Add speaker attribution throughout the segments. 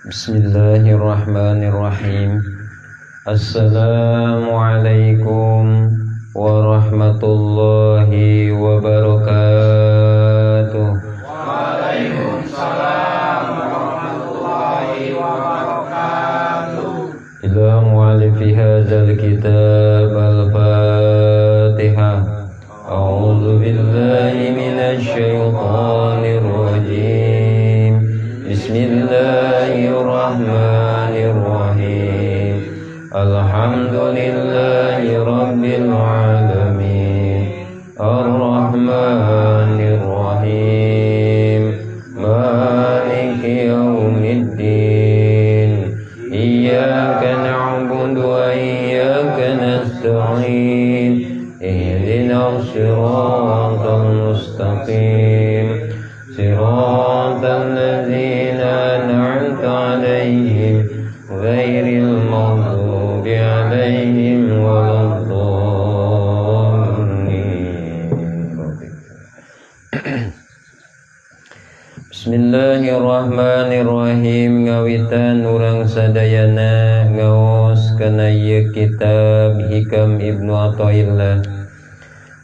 Speaker 1: Bismillahirrahmanirrahim. Assalamualaikum warahmatullahi wabarakatuh.
Speaker 2: Waalaikumsalam warahmatullahi wabarakatuh.
Speaker 1: Ila mu'allifi hadzal kitab al-Fatihah. A'udzu billahi minasy syaithanir rajim. Bismillahirrahmanirrahim. Alhamdulillahi rabbil alamin. Ar-Rahmanir Rahim. Maliki yaumiddin. Iyyaka na'budu wa iyyaka nasta'in. Ihdinas siratal mustaqim. Siratal ladzina an'amta 'alaihim ghairil maghdubi 'alaihim waladdallin. Bismillahirrahmanirrahim. Ngawitan urang sadayana ngaos kana ieu kitab Hikam Ibnu Athaillah.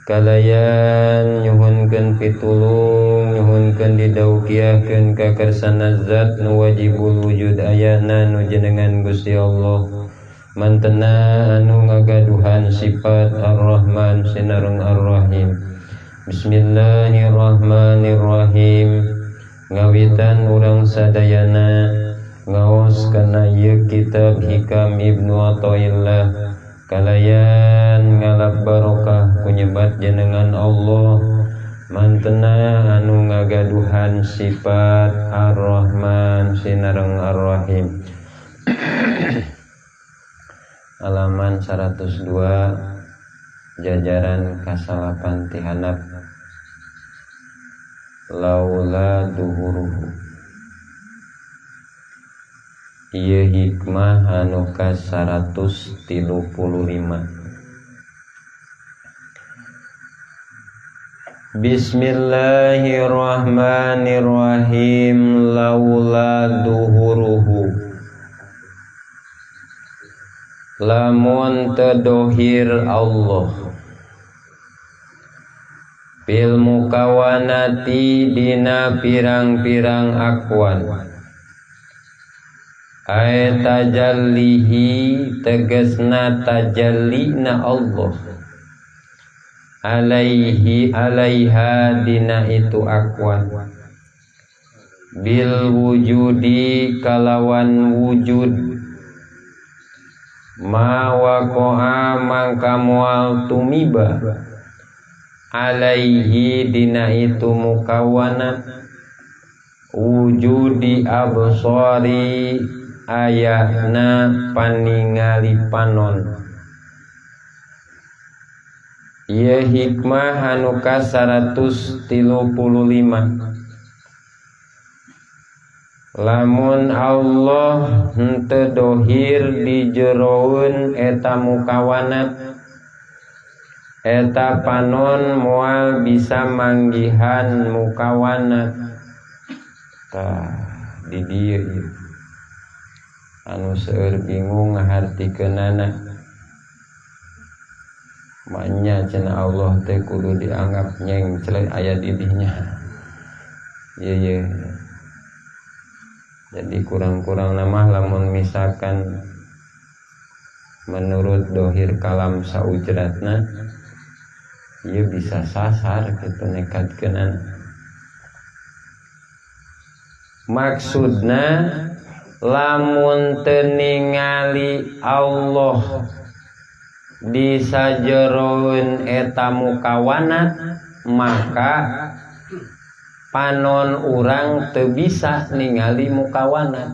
Speaker 1: Kalayan nyuhunkeun pitulung, nyuhunkeun didaukiahkeun ka kersana zat nu wajibul wujud ayana nu jenengan Gusti Allah. Mantena anu ngagaduhan sifat Ar-Rahman sinareng Ar-Rahim. Bismillahirrahmanirrahim. Ngawitan urang sadayana ngaos kana ieu kitab Hikam Ibnu Athaillah. Kalayan ngalap barokah kunyebat jenengan Allah. Mantena anu ngagaduhan sifat Ar-Rahman sinareng Ar-Rahim. Halaman 102 jajaran kasalapan tihanap. Laula duhuruhu. Ieu hikmah anu ka 135. Bismillahirrahmanirrahim. Laula duhuruhu. Lamun tedohir Allah bil mukawanati dina pirang-pirang akwan. Ay tajallihi tegesna tajallina Allah alaihi alaiha dina itu akwan. Bil wujudi kalawan wujud. Ma waqa'a mangka moal tumiba alaihi dina itu mukawanat. Wujudi absari ayahna paningali panon. Ieu hikmah anu ka 135. Lamun Allah henteu dohir di jeroeun eta mukawanat, eta panon moal bisa manggihan mukawanat. Tah di dieu ieu anu seueur bingung ngahartikeunana. Manya cenah Allah teh kudu dianggap nyengclek aya di dinya. Ieu. Jadi kurang-kurang nama lamun misalkan menurut dohir kalam saujratna ieu bisa sasar kitu nekatkeunana. Maksudna lamun teu ningali Allah di sajeroeun eta mukawanat, maka panon urang teu bisa ningali mukawanat.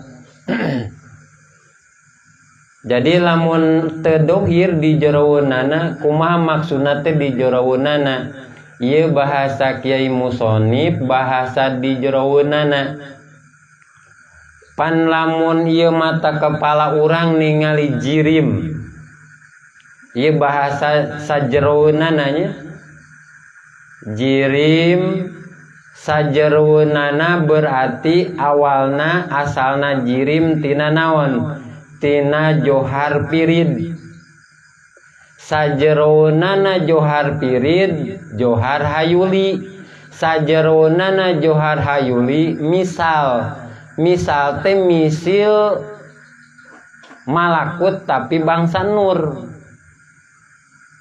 Speaker 1: Jadi lamun teu dohir di jeroeunana, kumaha maksudna teh di jeroeunana? Ieu bahasa Kiai Musonif, bahasa di jeroeunana. Pan lamun ieu mata kepala urang ningali jirim. Ieu bahasa sajeroeunana nya. Jirim Sajerounana berarti awalna asalna jirim tina naon? Tina johar pirid. Sajerounana johar pirid, johar hayuli. Sajerounana johar hayuli misal. Misal teh misil malakut tapi bangsa nur.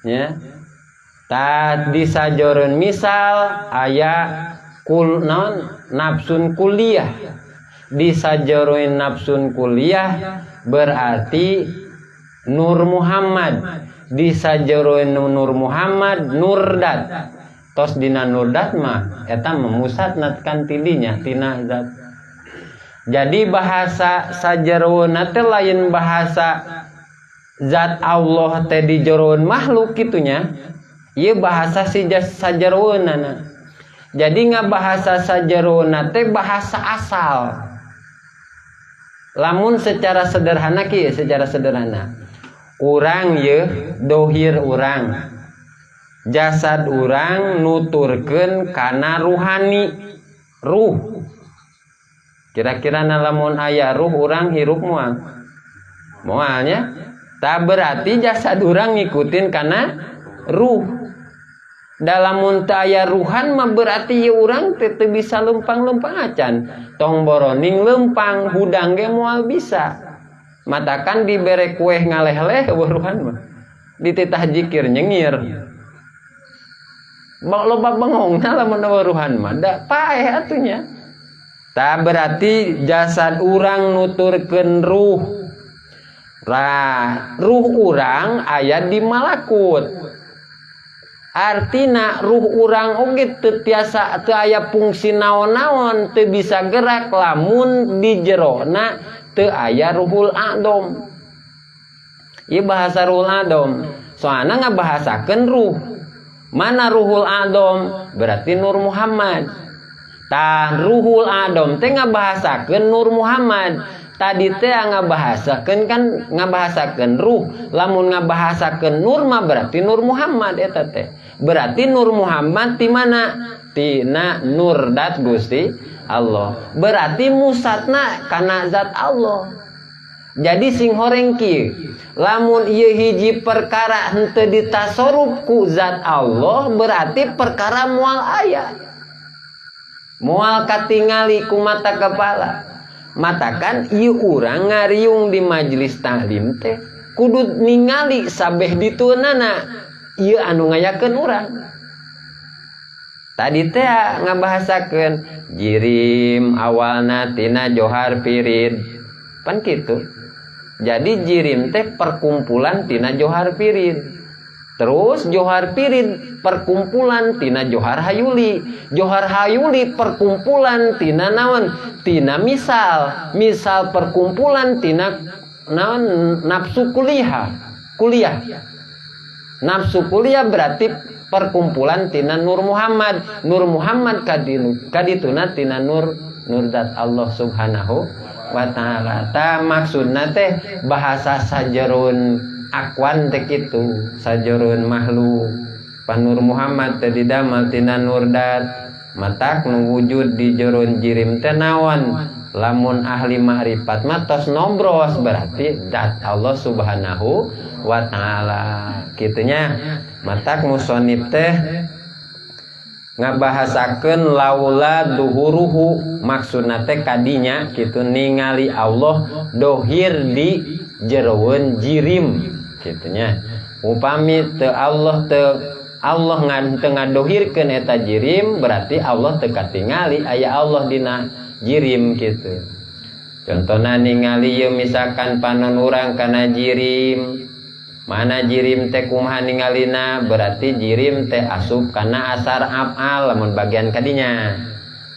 Speaker 1: Ya. Tadi sajeroun misal aya nafsun kuliah. Di sajeroin nafsun kuliah berarti Nur Muhammad. Di sajeroin Nur Muhammad nurdat. Tos dina nurdat mah eta memusatkan tidinya tina zat. Jadi bahasa sajerouna teh lain bahasa zat Allah teh di jeroun makhluk kitunya. Ieu bahasa si sajerouna. Jadi ngabahasa sajerouna teh bahasa asal. Lamun secara sederhana kieu, secara sederhana. Urang ye dohir urang. Jasad urang nuturkeun kana ruhani. Ruh. Kira-kira lamun aya ruh urang hirup moal. Moalnya tak berarti jasad urang ngikutin kana ruh. Dalam muntaya ruhan mah berarti ya urang teu bisa lempang-lempang acan. Tong boroning lempang hudang ge moal bisa. Matakan dibere kueh ngaleh-leh ruhan mah. Dititah jikir nyengir. Loba bengongna lamun ruhan mah da paeh atunya. Ta berarti jasad urang nuturkeun ruh. Lah, ruh urang aya di malakut. Artina ruh urang oge teu tiasa teu aya fungsi naon-naon, teu bisa gerak lamun di jerona teu aya ruhul adom. Ieu bahasa ruhul adom. Soalna ngabahasakeun ruh. Mana ruhul adom? Berarti Nur Muhammad. Tah ruhul adom teh ngabahasakeun Nur Muhammad. Tadi teh ngabahasakeun kan ngabahasakeun ruh. Lamun ngabahasakeun nur mah berarti Nur Muhammad eta teh. Berarti Nur Muhammad di mana? Tina nurdat Gusti Allah. Berarti musatna kana zat Allah. Jadi sing horeng kieu, lamun ieu hiji perkara henteu ditasoruf ku zat Allah, berarti perkara moal aya. Moal katingali ku mata kepala. Matakan ieu urang ngariung di majelis taklim teh kudu ningali sabeh ditueunana. Ieu anu ngayakeun urang. Tadi teh ngabahasakeun jirim awalna tina johar pirid. Pan kitu. Jadi jirim teh perkumpulan tina johar pirid. Terus johar pirid perkumpulan tina johar hayuli. Johar hayuli perkumpulan tina naon? Tina misal. Misal perkumpulan tina naon? Nafsu kuliah. Nafsu kuliah berarti perkumpulan tina Nur Muhammad. Nur Muhammad kadituna tina nurdat Allah Subhanahu wa ta'ala. Ta maksudna teh bahasa sajeroun akwan teh kitu, sajeroun makhluk. Panur Muhammad teh didamel tina nurdat. Matak nu wujud di jeroun jirim teh naon? Lamun ahli makrifat mah tos nombros berarti dat Allah Subhanahu wa ta'ala. Kitunya matak musonib teh ngabahasakeun laula duhuruhu, maksudna teh kadinya kitu ningali Allah dohir di jeroun jirim kitunya. Upami teu Allah ngadohirkeun eta jirim berarti Allah teu katingali aya Allah dina jirim gitu. Contohna ningali ieu misalkan panon urang kana jirim. Mana jirim teh kumaha ningalina? Berarti jirim teh asup kana asar af'al lamun bagian kadinya.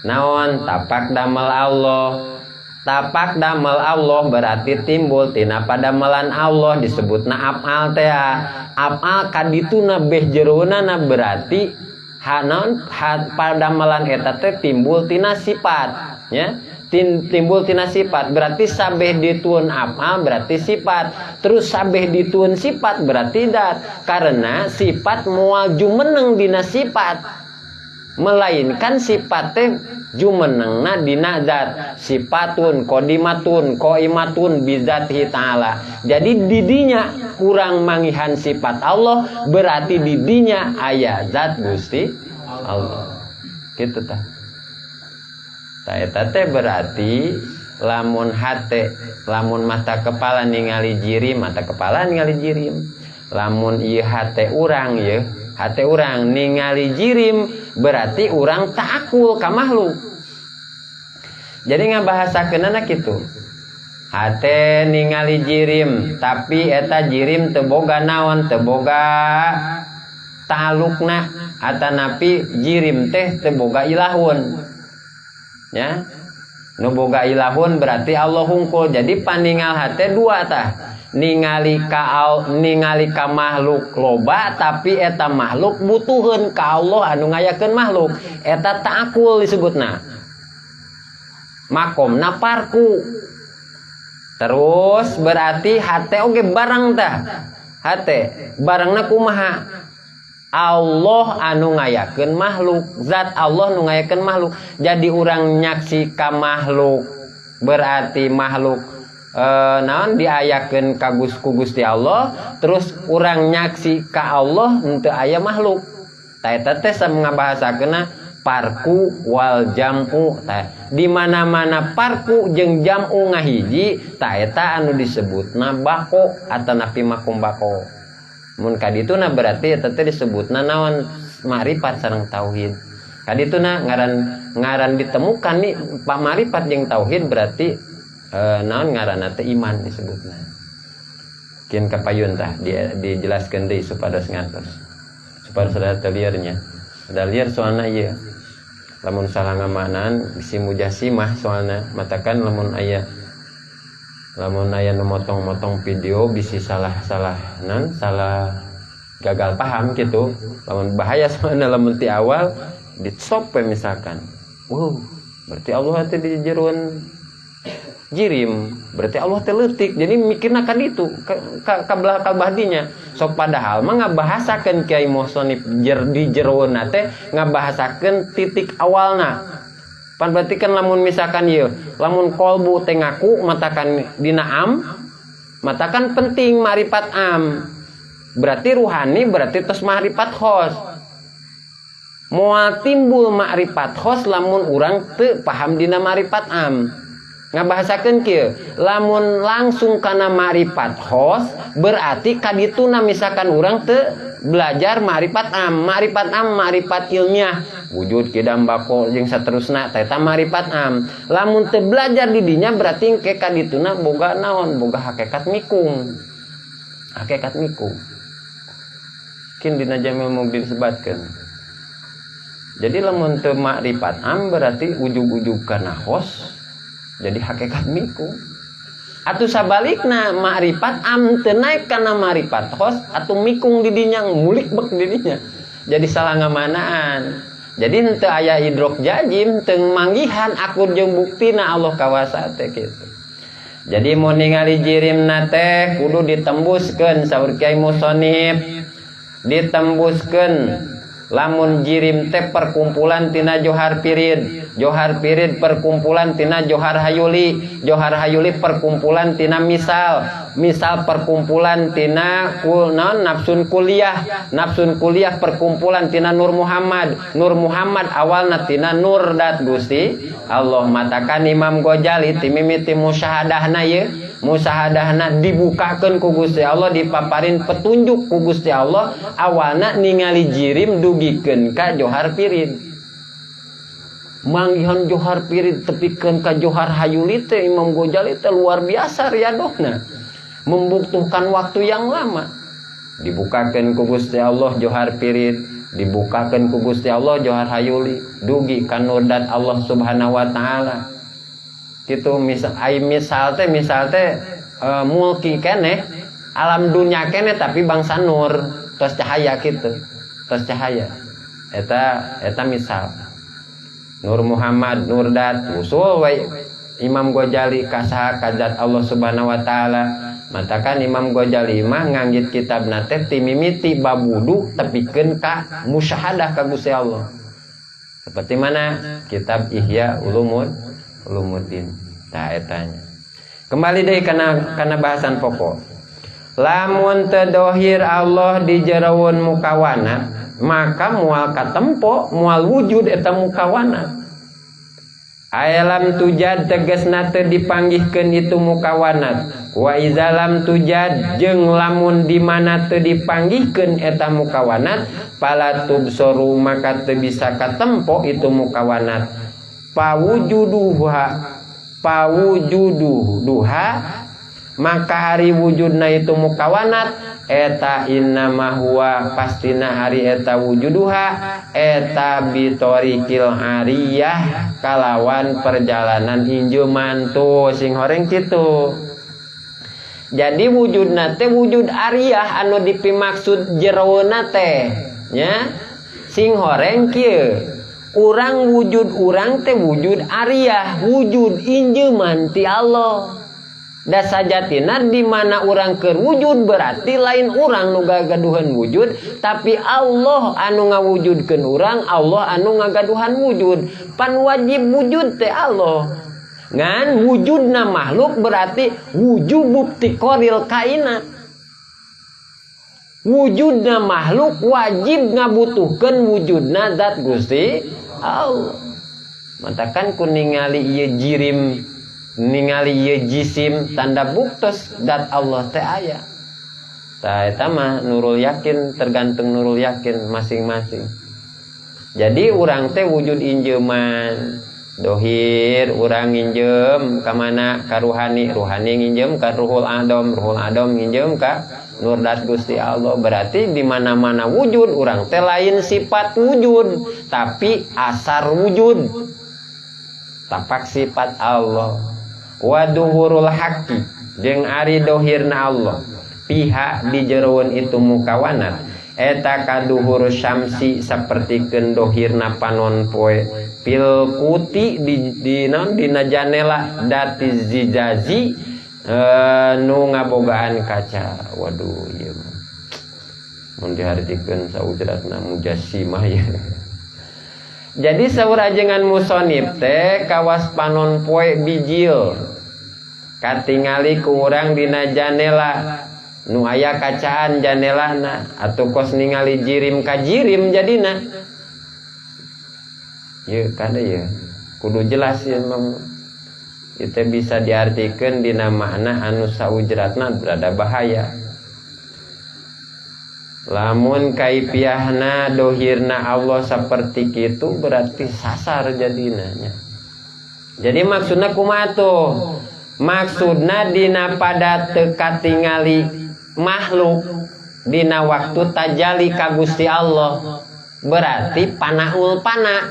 Speaker 1: Naon? Tapak damel Allah. Tapak damel Allah berarti timbul tina padamelan Allah disebutna af'al teh. Af'al kadituna beh jerounana berarti hanon padamelan eta teh timbul tina sifat, ya. Timbul tina sifat berarti sabeh dituun af'al berarti sifat, terus sabeh dituun sifat berarti dat, karena sifat moal jumeneng dina sifat. melainkan sifatnya jumenengna dina zat, sifatun qodimatun qaimatun bizatihi ta'ala. Jadi didinya kurang mangihan sifat Allah, berarti didinya aya zat Gusti Allah. Gitu tah. Tah eta teh berarti lamun hate, lamun mata kepala ningali jirim, mata kepala ningali jirim. Lamun ieu hate urang ye, hate urang ningali jirim, berarti urang ta'akul ka makhluk. Jadi ngabahasakeunana kitu. Hate ningali jirim, tapi eta jirim teu boga naon, teu boga ta'alukna, atanapi jirim teh teu boga ilahun. Ya. Nu boga ilahun berarti Allah hungkul. Jadi paningal hate dua tah. Ningali ka makhluk loba, tapi eta makhluk butuheun ka Allah anu ngayakeun makhluk. Eta ta'akul disebutna. Makomna parku. Terus berarti hate oge barang tah. Hate barangna kumaha? Allah anu ngayakeun makhluk, zat Allah anu ngayakeun makhluk. Jadi urang nyaksi ka makhluk, berarti makhluk naon diayakeun ka Gusti Allah, terus urang nyaksi ka Allah henteu aya makhluk. Tah eta teh ngabahasakeunna parku wal jam'u. Tah di mana-mana parku jeung jam'u ngahiji, tah eta anu disebutna bako atanapi makum bako. Mun kadituna berarti eta teh disebutna naon ma'rifat sareng tauhid. Kadituna ngaran ditemukan nih pak ma'rifat jeung tauhid berarti naon ngaranna teh iman disebutna. Kieu kapayun tah dijelaskeun deui supados ngantos. Supados sada liarnya. Sada liar soalna ieu. Lamun salah ngamanan bisi mujasimah soalna matakan lamun aya nu motong-motong video bisi salah gagal paham gitu. Lamun bahaya soalna lamun ti awal di stop misalkan. Berarti Allah teh di jeroan jirim, berarti Allah teh leutik. Jadi mikirna kan itu ka belah dinya. Sok padahal mah ngabahasakeun Kiai Mohsonif di jeroeuna teh ngabahasakeun titik awalna. Pan berarti kan lamun misalkan ieu, lamun kolbu teh ngaku matakan dina am, matakan penting ma'rifat am. Berarti ruhani berarti tos ma'rifat khos. Moal timbul ma'rifat khos lamun urang teu paham dina ma'rifat am. Ngabahasakeun kieu, lamun langsung kana ma'rifat khos berarti kadituna misalkan urang teu belajar ma'rifat am. Ma'rifat am ma'rifat ilmiah, wujud kidam bako jeung saterusna teh eta ma'rifat am. Lamun teu belajar di dinya berarti ke kadituna boga naon? Boga hakikat mikung. Hakikat mikung. Kin dina Jamil Mugdi disebatkeun. Jadi lamun teu ma'rifat am berarti ujug-ujug kana khos. Jadi hakikat mikung. Atuh sabalikna ma'rifat am teu naek kana ma'rifat khos atuh mikung di dinya ngulik bek di dinya. Jadi salah ngamanaan. Jadi henteu aya idrok jazim teu manggihan akur jeung buktina Allah kawasa teh kitu. Jadi mun ningali jirimna teh kudu ditembuskeun saur Kiai Musonif. Ditembuskeun lamun jirim teh perkumpulan tina johar pirid. Johar pirid perkumpulan tina johar hayuli. Johar hayuli perkumpulan tina misal. Misal perkumpulan tina nafsun kuliah. Nafsun kuliah perkumpulan tina Nur Muhammad. Nur Muhammad awalna tina Nur dat Gusti Allah. Matakan Imam Ghazali timimiti musyahadahna ye. Musyahadahna dibukakeun ku Gusti Allah, dipaparin petunjuk ku Gusti Allah. Awalna ningali jirim dugikeun ka johar pirid. Manggihan johar pirid tepikeun ka johar hayuli teh Imam Ghazali teh luar biasa riadohna. Membutuhkan waktu yang lama. Dibukakeun ku Gusti Allah johar pirid, dibukakeun ku Gusti Allah johar hayuli, dugi ka nurdat Allah Subhanahu wa taala. Kitu misal teh mulki keneh, alam dunya keneh tapi bangsa nur, tos cahaya kitu. Tos cahaya. Eta misal. Nur Muhammad, Nur Dat, usul we Imam Ghazali kasaha ka zat Allah Subhanahu wa taala. Matakan Imam Ghazali mah nganggit kitabna teh timimiti bab wudu tepikeun ka musyahadah ka Gusti Allah. Seperti mana kitab Ihya Ulumuddin. Tah etanya. Kembali deui kana bahasan pokok. Lamun teu dohir Allah di jeroun mukawanat, maka moal katempo moal wujud eta mukawanat. Alam tujad tegasna teu dipanggihkeun itu mukawanat. Wa izalam tujad jeung lamun di mana teu dipanggihkeun eta mukawanat, fala tubsoru maka teu bisa katempo itu mukawanat. Pawujuduha maka hari wujudna itu mukawanat eta innama huwa pastina hari eta wujuduha eta bitorikil ariyah kalawan perjalanan injuman tuh sing horeng kitu. Jadi wujudna teh wujud ariyah anu dipimaksud jerouna teh nya sing horeng kieu. Urang wujud urang teh wujud ariyah, wujud injeuman ti Allah. Da sajatina di mana urang keur wujud berarti lain urang nu gagaduhan wujud, tapi Allah anu ngawujudkeun urang, Allah anu ngagaduhan wujud. Pan wajib wujud teh Allah. Ngan wujudna makhluk berarti wujub tiqoril kainat. Wujudna makhluk wajib ngabutuhkeun wujudna zat Gusti Allah. Matakan ku ningali ieu jirim, ningali ieu jisim tanda buktos zat Allah teh aya. Tah eta mah nurul yakin, tergantung nurul yakin masing-masing. Jadi urang teh wujud injeuman. Dohir urang nginjem ka mana? Ka ruhani, ruhani nginjem ka ruhul adam, ruhul adam nginjem ka nur dat Gusti Allah. Berarti di mana-mana wujud urang teh lain sifat wujud, tapi asar wujud. Tapak sifat Allah. Wa duhurul haqqi jeung ari dohirna Allah. Pihak di jeroun itu mukawanat eta kaduhur syamsi sapertikeun dohirna panon poe pil kuti dina janela dati zijazi nu ngabogaan kaca. Waduh ieu mah mun dihartikeun saujratna mujassimah ya. Jadi saurajengan musonib teh kawas panon poe bijil katingali ku urang dina janela nu aya kacaan janelana atuh kos ningali jirim ka jirim jadina. Ye kada ya kudu jelas ya mah. Itu bisa diartikeun dina makna anu saujratna berada bahaya. Lamun kaifiahna dohirna Allah seperti kitu berarti sasar jadina nya. Jadi maksudna kumaha tuh? Maksudna dina pada teu katingali makhluk dina waktu tajali ka Gusti Allah berarti panaul pana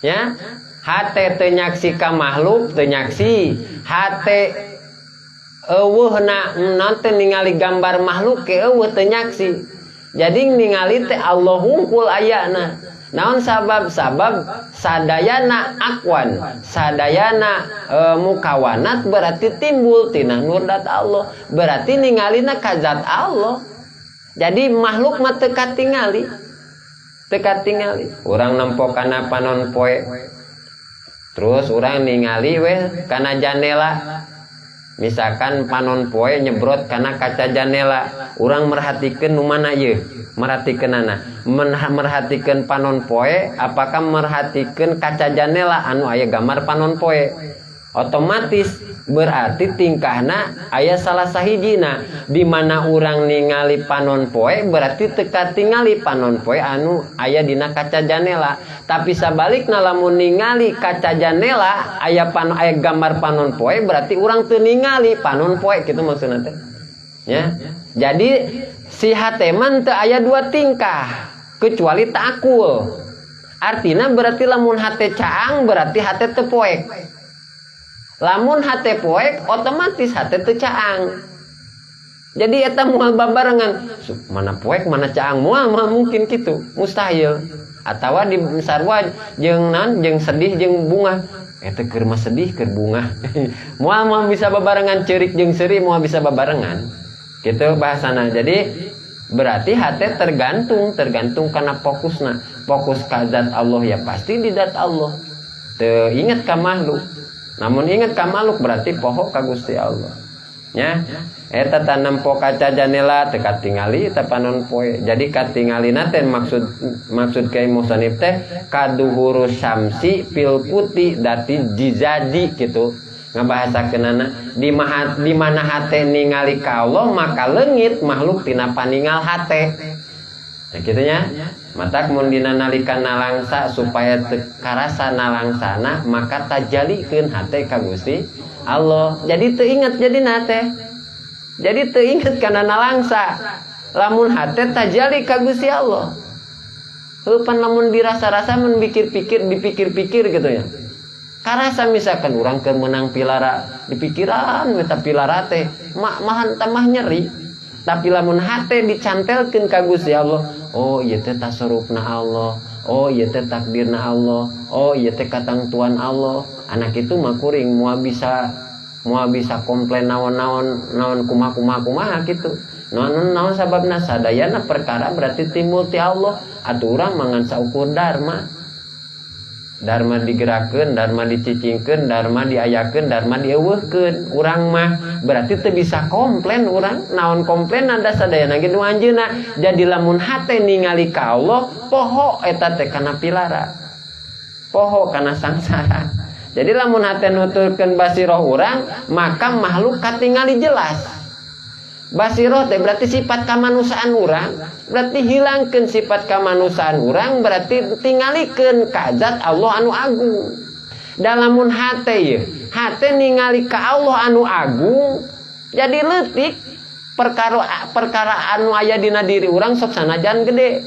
Speaker 1: ya. Hate teu nyaksi ka makhluk, teu nyaksi. Hate eueuhna teu ningali gambar makhluk ke eueuh teu nyaksi. Jadi ningali teh Allah hungkul ayana. Naon sabab sadayana akwan, sadayana mukawanat berarti timbul tina nur dat Allah. Berarti ningalina ka zat Allah. Jadi makhluk mah teu katingali. Teu katingali. Urang nempo kana panon poe. Terus urang ningali we kana janela. Misalkan panon poe nyebrot kana kaca janela, urang merhatikeun nu mana ieu? Merhatikeunana. Merhatikeun panon poe, apakah merhatikeun kaca janela anu aya gambar panon poe? Otomatis berarti tingkahna aya salah sahijina. Di mana urang ningali panon poe berarti teu katingali panon poe anu aya dina kaca janela. Tapi sabalikna lamun ningali kaca janela aya gambar panon poe berarti urang teu ningali panon poe kitu maksudna teh. Ya. Jadi si hate man teu aya dua tingkah kecuali ta'akul. Artina berarti lamun hate caang berarti hate teu poek. Lamun hate poek otomatis hate teu caang. Jadi eta moal babarengan mana poek mana caang moal mungkin kitu mustahil. Atawa di sarua jeung naon jeung sedih jeung bunga eta keur mah sedih keur bunga. Moal bisa babarengan ceurik jeung seuri moal bisa babarengan. Gitu bahasana. Jadi Berarti hati tergantung karena fokus ka zat Allah ya pasti di zat Allah. Teu inget ka makhluk. Namun inget ka makhluk berarti poho ka Gusti Allah. Nya eta tanam po kaca janela teu katingali eta panon poe. Jadi katingalina teh maksud kai musannif teh kaduhuru syamsi fil putih dati jizadi gitu. Ngabahasakeunana di mana hate ningali ka Allah maka leungit makhluk tina paningal hate. Nah kitu nya. Matak mun dina nalika nalangsa supaya teu karasa nalangsana maka tajalikeun hate ka Gusti Allah. Jadi teu inget jadina teh. Jadi teu inget kana nalangsa. Lamun hate tajali ka Gusti Allah. Heupan lamun dirasa-rasa mun dipikir-pikir gitu ya. Karasa misalkan urang keur menang pilara di pikiran eta pilara teh mahan tamah nyeri. Tapi lamun hate dicantelkeun ka Gusti Allah, oh ieu teh tasarrufna Allah. Oh ieu teh takdirna Allah. Oh ieu teh katangtuan Allah. Anak itu mah kuring moal bisa komplain naon kumaha gitu. Naon sababna sadayana perkara berarti timbul ti Allah. Atuh urang mangan saukur dharma. Dharma digerakkeun, dharma dicicingkeun, dharma diayakeun, dharma dieuweuhkeun. Urang mah berarti teu bisa komplain urang. Naon komplain ada sadayana ge nu anjeunna. Jadi lamun hate ningali ka Allah, poho eta teh kana pilara. Poho kana sangsara. Jadi lamun hate nuturkeun basiroh urang, maka makhluk katingali jelas. Basiroh teh berarti sifat kamanusaan urang, berarti hilangkeun sifat kamanusaan urang, berarti tingalikeun ka zat Allah anu agung. Dalamun hate ye, hate ningali ka Allah anu agung, jadi leutik perkara anu aya dina diri urang sok sanajan gede.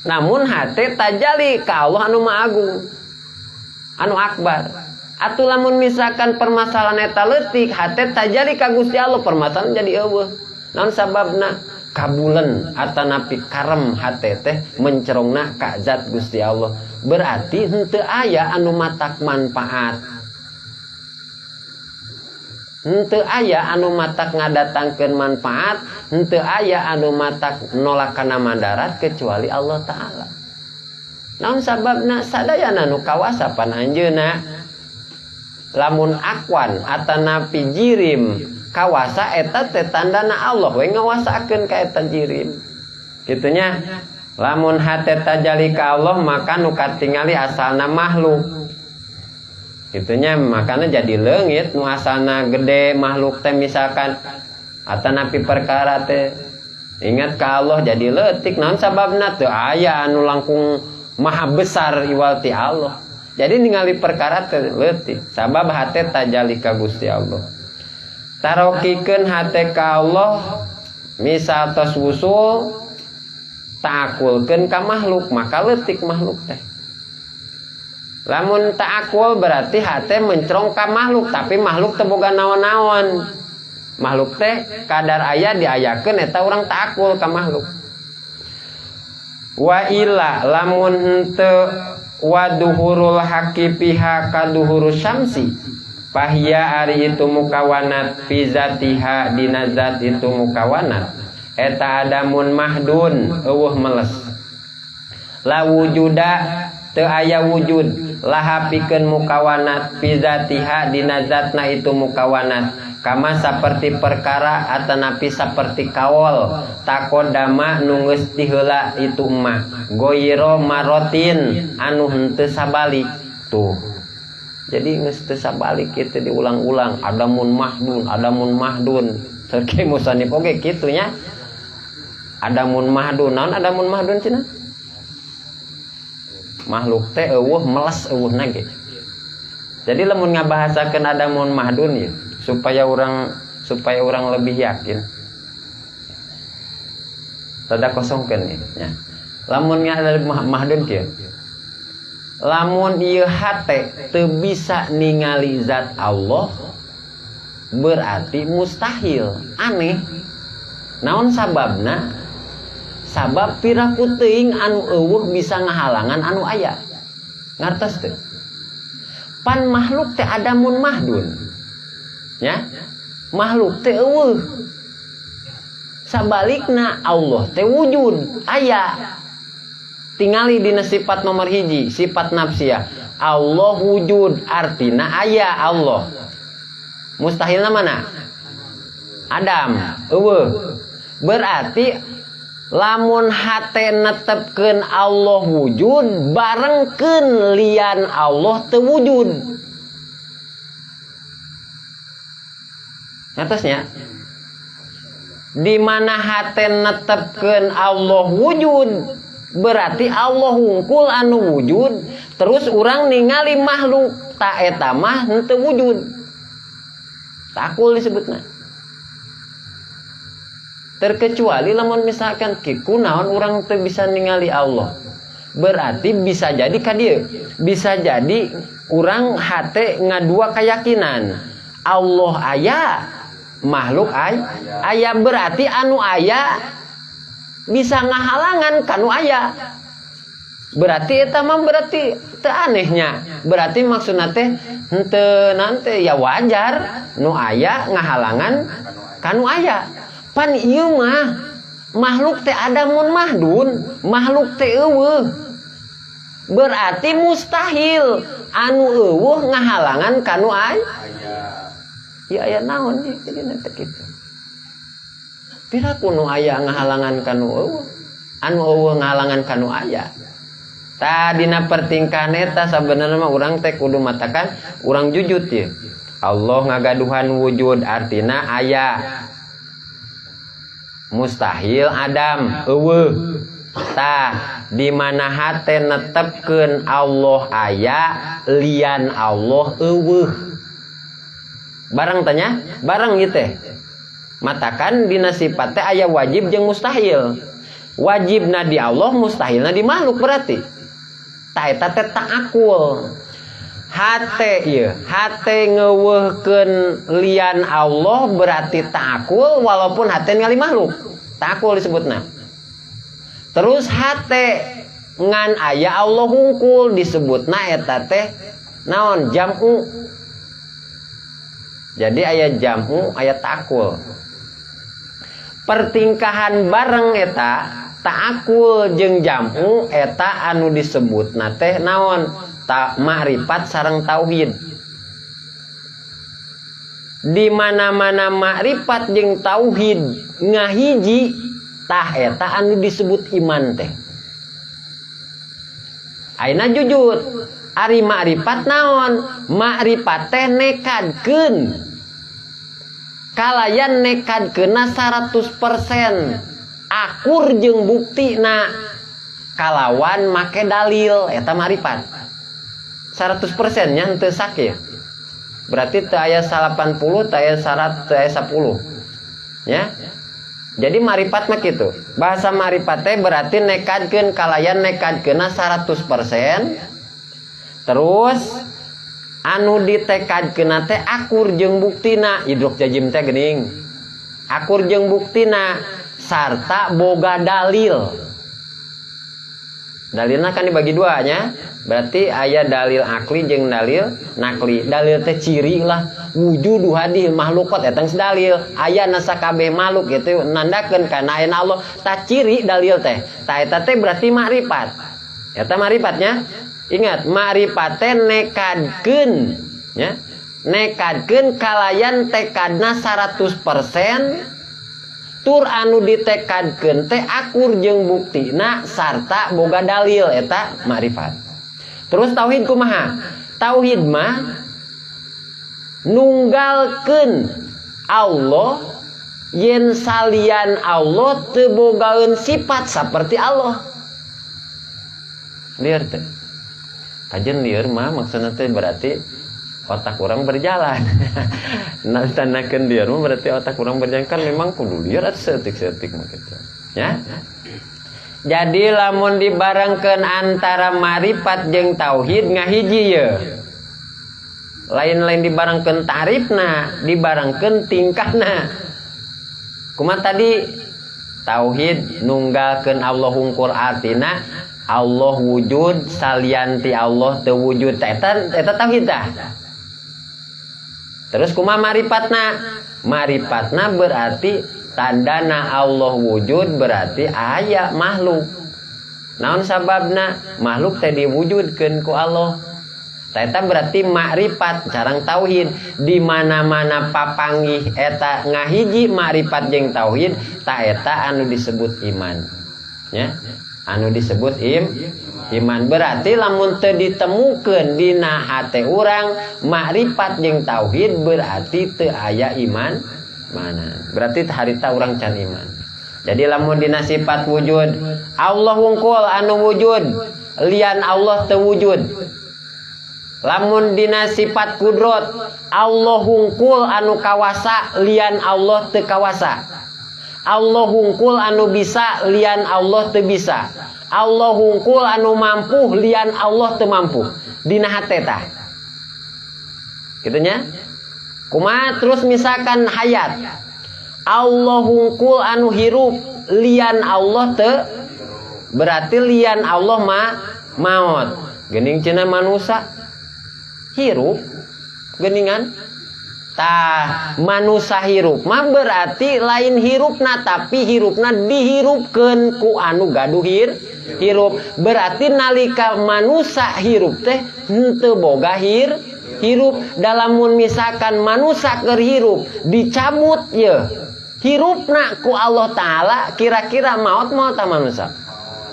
Speaker 1: Namun hate tajali ka Allah anu maha agung, anu akbar. Atuh lamun misalkan permasalahan eta leutik hate tajali ka Gusti Allah permasalahan jadi eueuh. Naon sababna? Kabulen atanapi karem hate teh mencerongna ka zat Gusti Allah. Berarti henteu aya anu matak manfaat. Henteu aya anu matak ngadatangkeun manfaat, henteu aya anu matak nolak kana madarat kecuali Allah taala. Naon sababna? Sadayana nu kawasa pan anjeunna. Lamun akwan atanapi jirim kawasa eta teh tandana Allah we ngawasakeun ka eta jirim. Kitunya lamun hate tajali ka Allah maka nu katingali asalna makhluk. Kitunya makana jadi leungit nu asalna gede makhluk teh misalkan atanapi perkara teh ingat ka Allah jadi leutik. Naon sababna teu aya anu langkung maha besar iwal ti Allah. Jadi ningali perkara teh leutik sabab hate tajali ka Gusti Allah. Tarokikeun hate ka Allah misal tos wusul taakulkeun ka makhluk maka leutik makhluk teh. Lamun taakul berarti hate mencrong ka makhluk tapi makhluk teu boga naon-naon. Makhluk teh kadar aya diayakeun eta urang taakul ka makhluk. Wa illa lamun henteu wa duhurul haqi piha kaduhuru syamsi fahya ari itu mukawanat fi zatiha dina zat itu mukawanat eta adamun mahdun eueuh meles la wujuda teu aya wujud laha pikeun mukawanat fi zatiha dina zatna itu mukawanat kama saperti perkara atanapi saperti kawol takodama nu geus ti heula itu mah goyiro marotin anu henteu sabalik tuh. Jadi geus teu sabalik kitu diulang-ulang adamun mahdun sareng musannif oge kitu nya. Adamun mahdun naon adamun mahdun cenah? Makhluk teh eueuh meles eueuhna ge. Jadi lamun ngabahasakeun adamun mahdun ya supaya orang lebih yakin. Tada kosongkeun nya. Lamun ada mahdun kieu. Lamun ieu hate teu bisa ningali zat Allah berarti mustahil, aneh. Naon sababna? Sabab piraku teuing anu eueuh bisa ngahalangan anu aya. Ngartos teu? Pan makhluk teh adamun mahdun. Ya, makhluk teh eueuh. Sabalikna Allah teh wujud aya. Tingali dina sifat nomor hiji, sifat nafsiyah. Allah wujud artina aya Allah. Mustahilna mana? Adam. Eueuh. Berarti lamun hate netepkeun Allah wujud barengkeun lian Allah teu wujud. Ngatosnya di mana hate netepkeun Allah wujud berarti Allah hungkul anu wujud, terus urang ningali makhluk ta eta mah henteu wujud. Takul disebutna. Terkecuali lamun misalkan kunaon urang teu bisa ningali Allah. Berarti bisa jadi ka dieu, bisa jadi urang hate ngadua keyakinan. Allah aya, makhluk aya berarti anu aya bisa ngahalangan kanu aya. Berarti eta mah berarti teu anehnya. Berarti maksudna teh henteu nante ya wajar nu aya ngahalangan kanu aya. Pan ieu mah makhluk teh ada mun mahdun, makhluk teh eueuh. Berarti mustahil anu eueuh ngahalangan kanu aya. Ya aya naon jadi nanti kitu. Piraku nu aya ngahalangan kanu eueuh, anu eueuh ngahalangan kanu aya. Tadina pertingkahan eta sabenerna mah urang teh kudu matakan urang jujut ye. Allah ngagaduhan wujud artina aya. Mustahil Adam eueuh. Tah di mana hate netepkeun Allah aya, lian Allah eueuh. Barang tanya, barang ieu teh. Matakan dina sifat teh aya wajib jeung mustahil. Wajibna di Allah, mustahilna di makhluk berarti. Ta eta teh ta'akul. Hate ieu, hate ngeuweuhkeun lian Allah berarti ta'akul walaupun hate ningali makhluk. Ta'akul disebutna. Terus hate ngan aya Allah hungkul disebutna eta teh naon? Jam'u. Jadi aya jam'u, aya ta'akul. Pertingkahan bareng eta ta'akul jeung jam'u eta anu disebutna teh naon? Ma'rifat sareng tauhid. Di mana-mana ma'rifat jeung tauhid ngahiji tah eta anu disebut iman teh. Ayeuna jujur, ari ma'rifat naon? Ma'rifat teh nekadkeun. Kalayan nekadkeunna 100%. Akur jeung buktina kalawan make dalil eta ma'rifat. 100% nya henteu sakit. Berarti teu aya 80, teu aya 100, teu aya 10. Ya. Jadi ma'rifat mah kitu. Bahasa ma'rifat teh berarti nekadkeun kalayan nekadkeunna 100%. Terus anu ditekadkeunna teh akur jeung buktina, idrok jajim teh geuning. Akur jeung buktina sarta boga dalil. Dalilna kan dibagi dua nya. Berarti aya dalil akli jeung dalil nakli. Dalil teh ciri lah wujud hadis makhlukat eta geus dalil. Aya na sakabeh makhluk itu nandakeun kana aya Allah. Ta ciri dalil teh. Ta eta teh berarti ma'rifat. Eta ma'rifatnya. Ingat, ma'rifat teh nekadkeun nya. Nekadkeun kalayan tekadna 100%. Tur anu ditekadkeun teh akur jeung buktina sarta boga dalil eta ma'rifat. Terus tauhid kumaha? Tauhid mah nunggalkeun Allah yen salian Allah teu bogaeun sifat saperti Allah. Lieur teh. Kajen lieur mah maksudna teh berarti otak urang berjalan. Nah, tandakeun lieur mah berarti otak urang berjalan kan memang kudu lieur atuh seutik-seutik mah kitu. Ya. Jadi lamun dibarengkeun antara ma'rifat jeung tauhid ngahiji ye. Lain-lain dibarengkeun ta'rifna, dibarengkeun tingkahna. Kumaha tadi? Tauhid nunggalkeun Allah hungkul artina Allah wujud salianti Allah teu wujud. Eta tauhid tah. Terus kumaha ma'rifatna? Ma'rifatna berarti tandana Allah wujud berarti aya makhluk. Naon sababna? Makhluk teh diwujudkeun ku Allah. Eta berarti makrifat sareng tauhid. Di mana-mana papanggih eta ngahiji makrifat jeung tauhid, ta eta anu disebut iman. Ya, anu disebut iman. Berarti lamun teu ditemukeun dina hate urang makrifat jeung tauhid berarti teu aya iman mana. Berarti harita urang can iman. Jadi lamun dina sifat wujud, Allah wungkul anu wujud, lian Allah teu wujud. Lamun dina sifat kudrot, Allah hungkul anu kawasa, lian Allah teu kawasa. Allah hungkul anu bisa, lian Allah teu bisa. Allah hungkul anu mampu, lian Allah teu mampu. Dina hate tah. Kitu nya? Kumaha terus misalkan hayat. Allah hungkul anu hirup, lian Allah teu, berarti lian Allah maot. Geuning cenah manusia hirup geningan tah manusia hirup mah berarti lain hirupna tapi hirupna dihirupkeun ku anu gaduh hirup. Berarti nalika manusia hirup teh henteu boga hirup. Dalamun misalkan manusia keur hirup dicabut ye hirupna ku Allah taala, kira-kira maot ta manusia?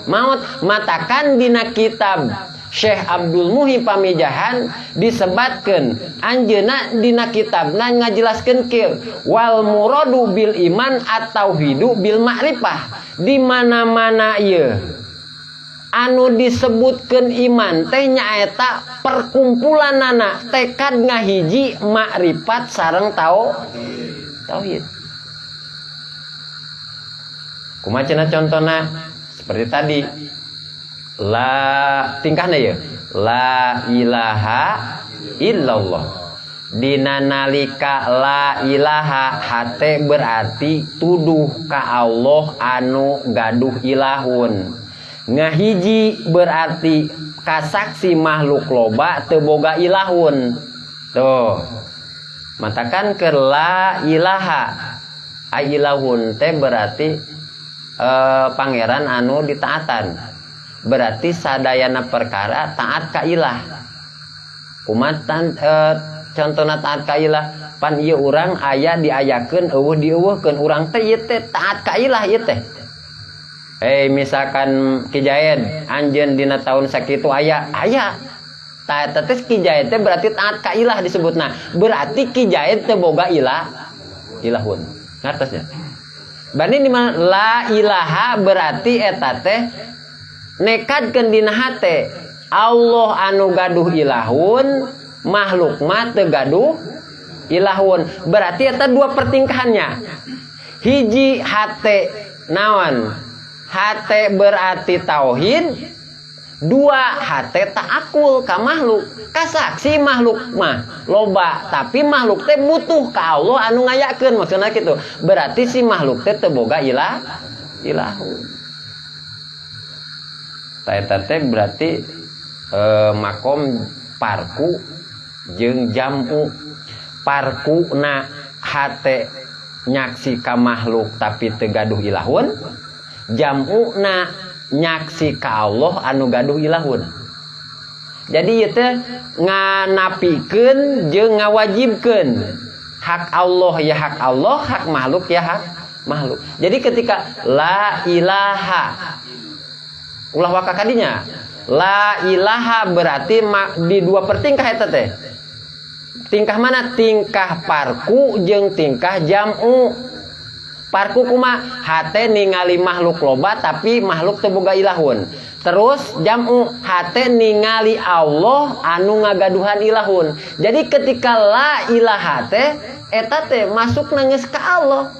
Speaker 1: Maot. Matakan dina kitab Syekh Abdul Muhi Pamijahan disebatkeun anjeunna dina kitabna ngajelaskeun kieu wal muradu bil iman at-tauhidu bil ma'rifah. Di mana-mana ieu anu disebutkeun iman teh nyaeta perkumpulanana tekad ngahiji makrifat sareng tauhid. Kumaha cenah contona? Seperti tadi. La tingkahna ya la ilaha illallah. Dina nalika la ilaha hate berarti tuduh ka Allah anu gaduh ilahun. Ngahiji berarti kasaksi makhluk loba teu boga ilahun. Tuh. Matakan ke la ilaha ilahun teh berarti pangeran anu ditaatan. Berarti sadayana perkara taat ka ilah. Kumatan contohna taat ka ilah, pan ieu urang aya diayakeun eueuh dieuweuhkeun urang teh ieu teh taat ka ilah ieu teh. Misalkan Ki Jaed anjeun dina taun sakitu aya. Ta eta teh Ki Jaed teh berarti taat ka ilah disebutna. Berarti Ki Jaed teh boga ilahun. Ngartosnya. Bani di mana la ilaha berarti eta teh nekadkeun dina hate Allah anu gaduh ilahun, makhluk mah teu gaduh ilahun. Berarti eta dua pertingkahannya. Hiji hate naon? Hate berarti tauhid. Dua hate ta'akul ka makhluk. Kasaksi makhluk mah loba, tapi makhluk teh butuh ka Allah anu ngayakeun. Maksudna kitu. Berarti si makhluk teh teu boga ilahun. Eta teh berarti makom parku jeung jam'u. Parku na hate nyaksi ka makhluk tapi teu gaduh ilahun. Jam'u na nyaksi ka Allah anu gaduh ilahun. Jadi ieu teh nganapikeun jeung ngawajibkeun. Hak Allah ya hak Allah, hak makhluk ya hak makhluk. Jadi ketika la ilaha ulah waka kadinya la ilaha berarti di dua pertingkah eta teh. Tingkah mana? Tingkah parku jeung tingkah jam'u. Parku kumaha? Hate ningali makhluk loba tapi makhluk teu boga ilahun. Terus jam'u hate ningali Allah anu ngagaduhan ilahun. Jadi ketika la ilaha teh eta teh masukna geus ka Allah.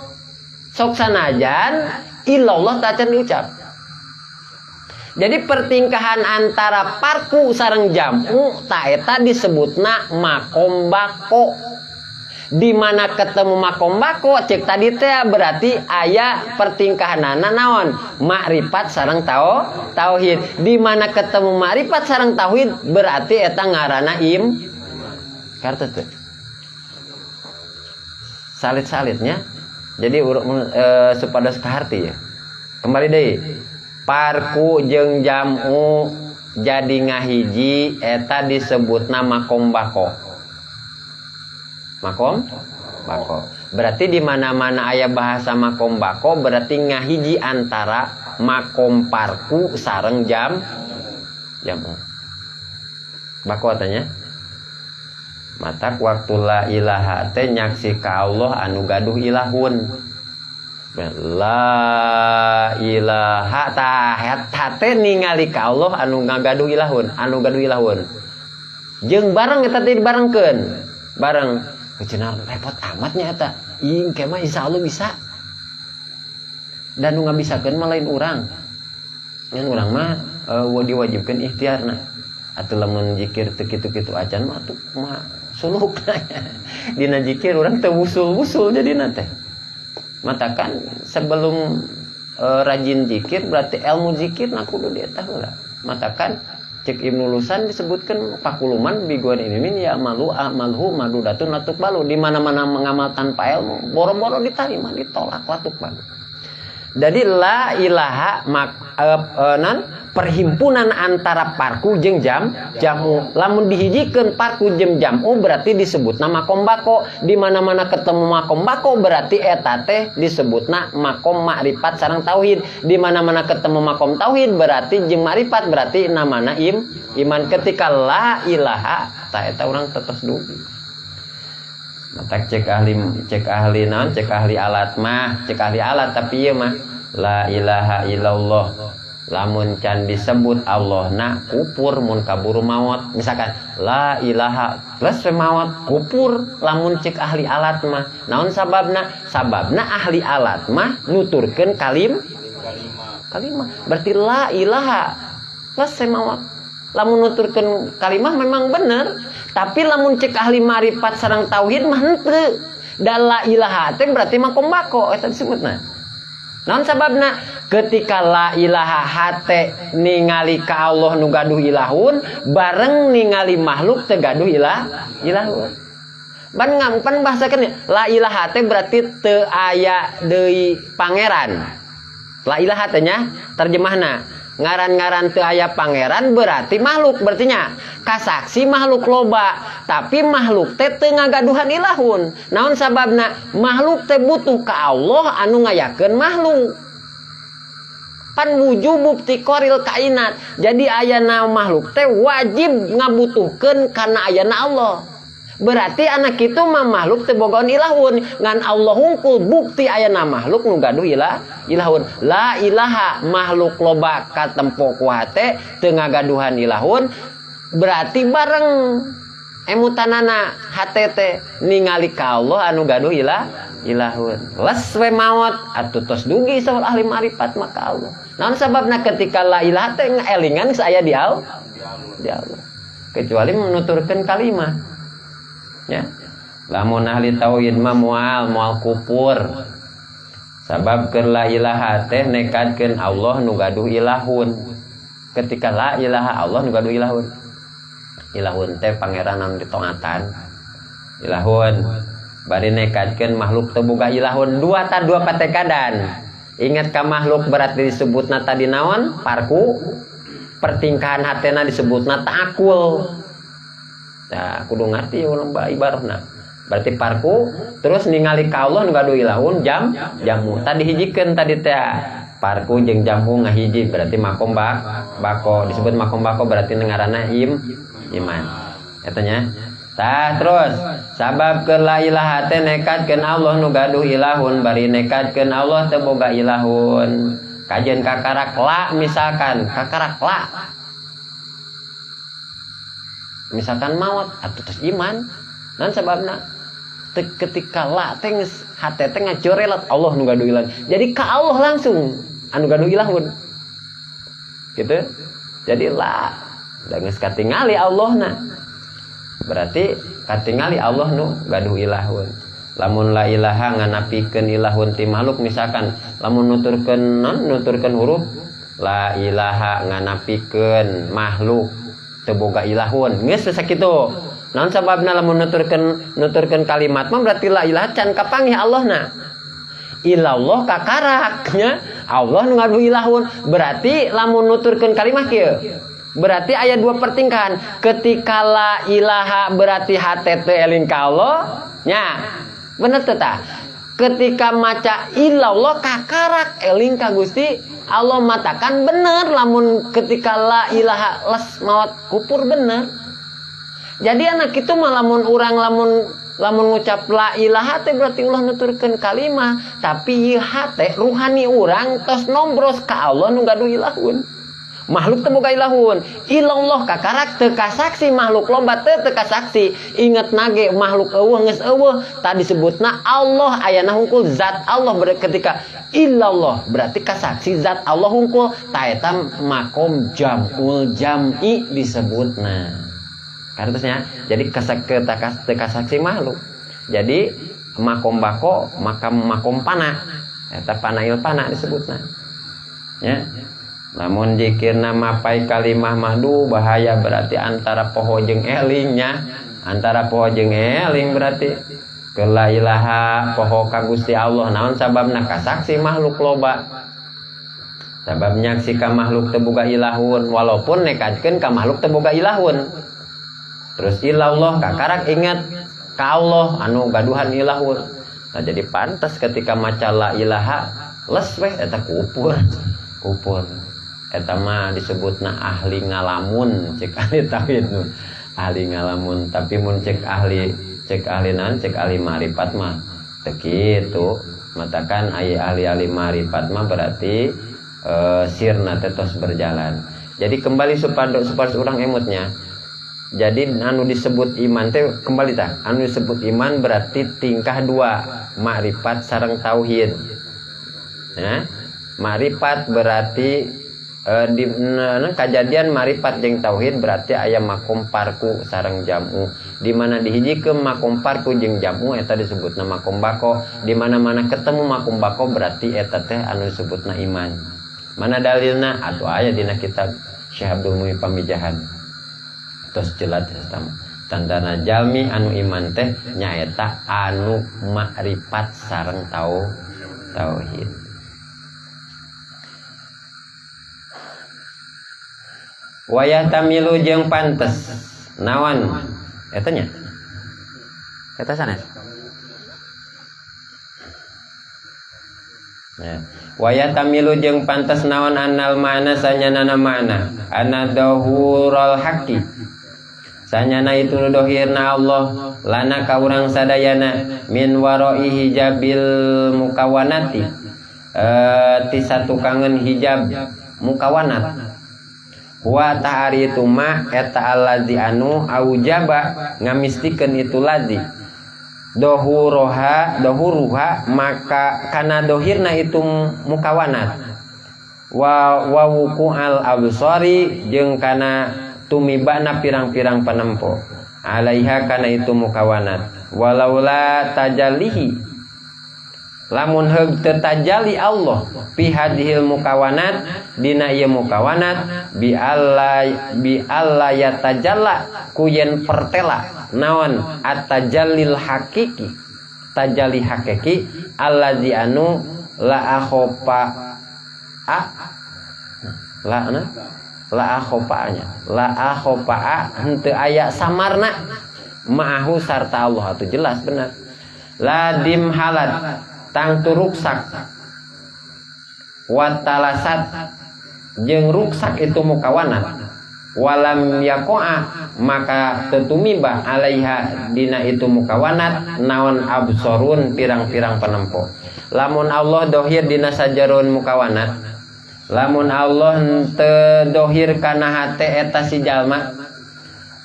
Speaker 1: Sok sanajan illallah teh diucap. Jadi pertingkahan antara parku sareng jam'u ta eta disebutna makom bako. Di mana ketemu makom bako cek tadi teh berarti aya pertingkahanana naon? Makrifat sareng tauhid. Di mana ketemu makrifat sareng tauhid berarti eta ngaranna kartu teh. Salit-salitnya Jadi supados kaharti ya. Kembali deui. Parku jeung jamu jadi ngahiji eta disebutna makom bako. Makom bako. Berarti di mana-mana aya bahasa makom bako berarti ngahiji antara makom parku sareng jamu. Bako tanya. Matak waktu la ilaha teh nyaksi ka Allah anu gaduh ilahun. La ilaha ta teh ningali ka Allah anu ngagaduh ilahun, anu gaduh ilahun. Jeung bareng eta teh dibarengkeun. Bareng cenah repot amatnya eta. Ing ke mah insyaallah bisa. Dan nu ngabisakeun mah lain urang. Ngan urang mah diwajibkeun ikhtiarna. Atuh lamun zikir teu kitu-kitu acan mah atuh mah suluk. Dina zikir urang teu wusul-wusul jadina teh. Matakan sebelum rajin zikir berarti ilmu zikir na kudu dieta heula. Matakan cek Ibnu Lusan disebutkan pakuluman biguan ini ya malu amalhu madudatun latuk balu. Di mana-mana mengamal tanpa ilmu boro-boro diterima ditolak latuk balu. Jadi la ilaha perhimpunan antara parku jeung jamu. Lamun dihijikeun parku jeung jamu berarti disebutna makom bako. Di mana-mana ketemu makom bako berarti eta teh disebutna makom makrifat sareng tauhid. Di mana-mana ketemu makom tauhid berarti jeung makrifat berarti namana iman. Ketika la ilaha ta eta urang tetos dugi. Matak cek ahli naon cek ahli alat mah cek ahli alat tapi ieu mah la ilaha illallah lamun can disebut Allah na kupur mun kaburu maut misalkan la ilaha plus maut kupur lamun cek ahli alat mah naon sababna ahli alat mah nuturkeun kalimah berarti la ilaha plus maut lamun nuturkeun kalimah memang bener tapi lamun cek ahli marifat sareng tauhid mah henteu da la ilaha teh berarti makom bako eta disebutna naon sababna ketika la ilaha hate ningali ka Allah nu gaduh ilahun bareng ningali makhluk teu gaduh ilahun pan bahasakeun la ilaha teh berarti teu aya deui pangeran la ilaha teh nya terjemahna ngaran-ngaran teu aya pangeran berarti makhluk berartinya kasaksi makhluk loba tapi makhluk teh teu ngagaduhan ilahun naon sababna makhluk teh butuh ka Allah anu ngayakeun makhluk pan wujub tiqoril kainat jadi ayana makhluk teh wajib ngabutuhkeun kana ayana Allah berarti anak kitu mah makhluk teu bogaon ilahun ngan Allah hungkul bukti ayana makhluk nu gaduh ilahun la ilaha makhluk loba katempo ku hate teu ngagaduhan ilahun berarti bareng emutanana hate teh ningali ka Allah anu gaduh ilahun les we maot atuh tos dugi saur ahli marifat maka Allah naon sababna ketika la ilaha teh ngaelingan saya di Allah kecuali menuturkeun kalimat ya lamun ahli tauhid mah moal kupur sabab keur la ilaha teh nekadkeun Allah nu gaduh ilahun ketika la ilaha Allah nu gaduh ilahun teh pangeran anu ditongatan ilahun bari nekadkeun makhluk teu boga ilahun dua patekadan ingat ka makhluk berarti disebutna tadi naon parku pertingkahan hatena disebutna ta'akul. Nah, kudu ngerti ulang ibaratna. Berarti parku terus ningali ka Allah nu gaduh ilahun jamu. Tadi hijikeun tadi teh parku jeung jamu ngahiji berarti makom bako. Disebut makom bako berarti ngaranna iman. Eta nya. Tah terus sabab keur la ilaha teh nekadkeun Allah nu gaduh ilahun bari nekadkeun Allah teu boga ilahun. Kajeun kakarak la misalkan kakarak la misalkan maut atuh tos iman nan sababna ketika la teh hate teh ngacorelat Allah nu gaduh ilahun jadi ka Allah langsung anu gaduh ilahun gitu jadi la da geus katingali Allahna berarti katingali Allah nu gaduh ilahun lamun la ilaha nganapikeun ilahun ti makhluk misalkan lamun nuturkeun huruf la ilaha nganapikeun makhluk teu boga ilahun geus sakitu naon sababna lamun nuturkeun kalimat mah berarti la ilaha can kapanggih Allahna ilallah kakaraknya Allah nu ngadu ilahun. Berarti lamun nuturkeun kalimah kieu berarti aya dua pertingkahan. Ketika la ilaha berarti hate teu eling ka Allah nya bener teu tah. Ketika maca ilallah kakarak eling ka Gusti Allah matakan bener. Lamun ketika la ilaha les maot kupur bener. Jadi anak itu mah lamun urang lamun ngucap la ilaha teh berarti ulah nuturkeun kalimah, tapi ieu hate ruhani urang tos nombros ka Allah nu gaduh ilahun. Makhluk teu boga ilahun. Ilallah kakarak teu kasaksi makhluk loba teu kasaksi. Inget nage makhluk eueuh geus eueuh tadi disebutna Allah ayana hungkul zat Allah. Ketika ilallah berarti kasaksi zat Allah hungkul ta eta makom jamul jam'i disebutna. Karena jadi kasaksi makhluk. Jadi makom bako makom pana eta panail pana disebutna. Ya. Namun zikirna mapai kalimah madu bahaya berarti antara poho jeung elingnya. Antara poho jeung eling berarti la ilaha poho ka Gusti Allah. Naon sababna kasaksi makhluk loba. Sababnya si ka makhluk teu boga ilahun walaupun nekadkeun ka makhluk teu boga ilahun. Terus ilallah kakarak ingat ka Allah anu gaduhan ilahun. Nah jadi pantas ketika maca la ilaha les weh eta kupur. Eta mah disebutna ahli ngalamun cek ahli tauhid nu ahli ngalamun. Tapi mun cek ahli marifat mah teu kitu. Matakan aya ahli marifat mah berarti sirna teh tos berjalan. Jadi kembali supados urang emutnya. Jadi anu disebut iman teh kembali tah. Anu disebut iman berarti tingkah dua, makrifat sareng tauhid. Ya. Makrifat berarti di kejadian makrifat jeung tauhid berarti aya makom parku sareng jamu. Di mana dihijikeun makom parku jeung jamu eta disebutna makom bako. Di mana-mana ketemu makom bako berarti eta teh anu disebutna iman. Mana dalilna? Atuh aya dina kitab Syekh Abdul Muhyi Pamijahan. Tos jelas eta tandana jalmi anu iman teh nyaeta anu makrifat sareng tauhid. Wayah tamilu jeung pantes naon eta nya eta sanes ya. Wayah tamilu jeung pantes naon annal ma'na sanyana ma'na ana dahurul haqqi sanyana itu dohirna Allah lana ka urang sadayana min waroi hijabil mukawanati ti satukangeun hijab mukawanat wa ta'ari itu ma eta allazi anu aujaba ngamistikeun itu ladzi dohuruha maka kana dohirna itu mukawanat wa wuqu'al absari jeung kana tumibana pirang-pirang panempo alaiha kana itu mukawanat walaula tajallihi lamun heug teu tajali Allah fi hadhil mukawanat dina ieu mukawanat bi alla yatajalla kuyen pertela naon at-tajallil haqiqi tajalli haqiqi allazi anu la akhopa la akhopa henteu aya samarna ma'ahu sarta Allah atuh jelas benar ladim halat tang tu ruksak watalasat jeung ruksak itu mukawanat walam yakoa maka tetumibah alaiha dina itu mukawanat naon absorun pirang-pirang penempo. Lamun Allah dohir dina sajarun mukawanat, lamun Allah teu dohir kana hate eta si jalma